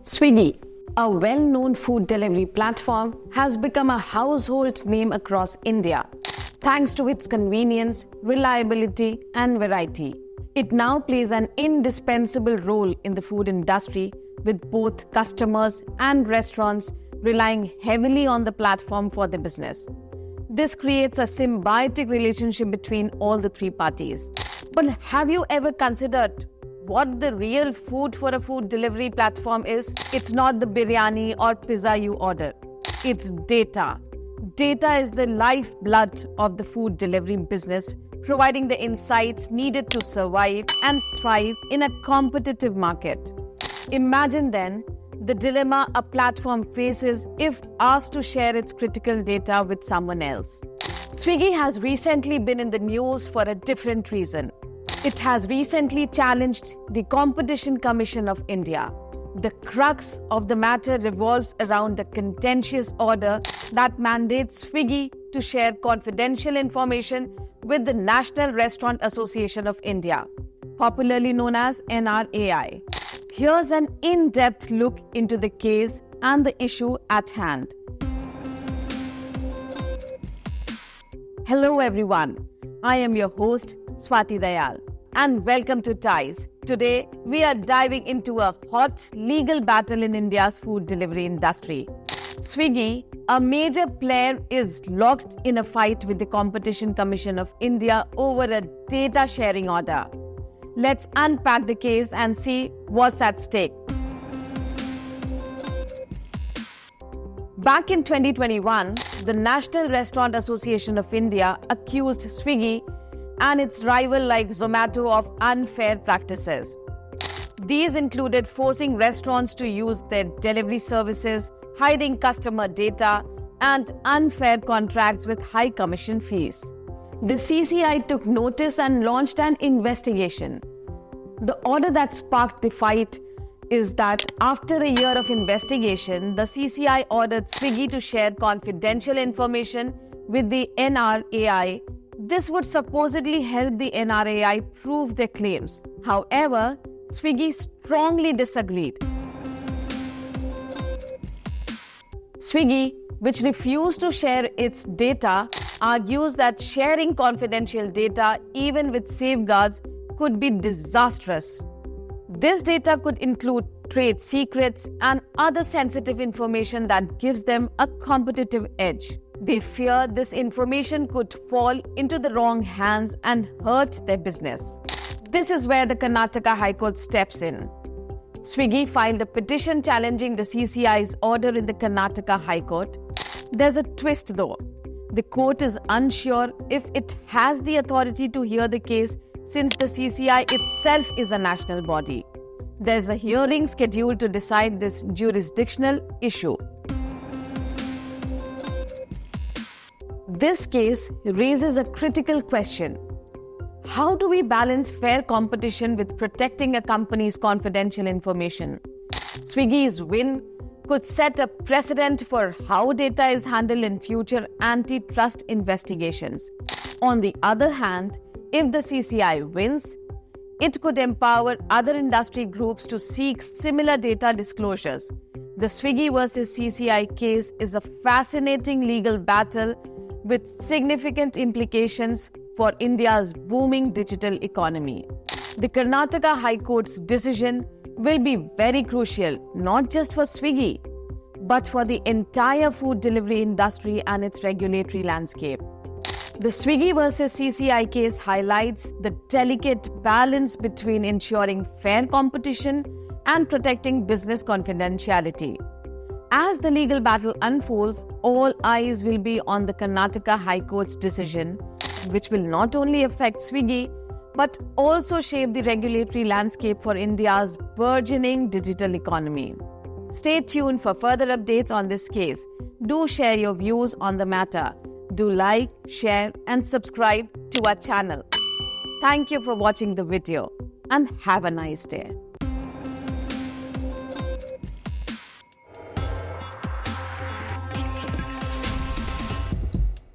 Swiggy, a well-known food delivery platform, has become a household name across India thanks to its convenience, reliability, and variety. It now plays an indispensable role in the food industry, with both customers and restaurants relying heavily on the platform for their business. This creates a symbiotic relationship between all the three parties. But have you ever considered what the real food for a food delivery platform is? It's not the biryani or pizza you order. It's data. Data is the lifeblood of the food delivery business, providing the insights needed to survive and thrive in a competitive market. Imagine then the dilemma a platform faces if asked to share its critical data with someone else. Swiggy has recently been in the news for a different reason. It has recently challenged the Competition Commission of India. The crux of the matter revolves around a contentious order that mandates Swiggy to share confidential information with the National Restaurant Association of India, popularly known as NRAI. Here's an in-depth look into the case and the issue at hand. Hello everyone, I am your host Swati Dayal and welcome to TIES. Today we are diving into a hot legal battle in India's food delivery industry. Swiggy, a major player, is locked in a fight with the Competition Commission of India over a data sharing order. Let's unpack the case and see what's at stake. Back in 2021, the National Restaurant Association of India accused Swiggy and its rival like Zomato of unfair practices. These included forcing restaurants to use their delivery services, hiding customer data, and unfair contracts with high commission fees. The CCI took notice and launched an investigation. The order that sparked the fight is that after a year of investigation, the CCI ordered Swiggy to share confidential information with the NRAI. This would supposedly help the NRAI prove their claims. However, Swiggy strongly disagreed. Swiggy, which refused to share its data, argues that sharing confidential data, even with safeguards, could be disastrous. This data could include trade secrets and other sensitive information that gives them a competitive edge. They fear this information could fall into the wrong hands and hurt their business. This is where the Karnataka High Court steps in. Swiggy filed a petition challenging the CCI's order in the Karnataka High Court. There's a twist though. The court is unsure if it has the authority to hear the case since the CCI itself is a national body. There's a hearing scheduled to decide this jurisdictional issue. This case raises a critical question. How do we balance fair competition with protecting a company's confidential information? Swiggy's win could set a precedent for how data is handled in future antitrust investigations. On the other hand, if the CCI wins, it could empower other industry groups to seek similar data disclosures. The Swiggy versus CCI case is a fascinating legal battle with significant implications for India's booming digital economy. The Karnataka High Court's decision will be very crucial, not just for Swiggy, but for the entire food delivery industry and its regulatory landscape. The Swiggy versus CCI case highlights the delicate balance between ensuring fair competition and protecting business confidentiality. As the legal battle unfolds, all eyes will be on the Karnataka High Court's decision, which will not only affect Swiggy, but also shape the regulatory landscape for India's burgeoning digital economy. Stay tuned for further updates on this case. Do share your views on the matter. Do like, share, and subscribe to our channel. Thank you for watching the video and have a nice day.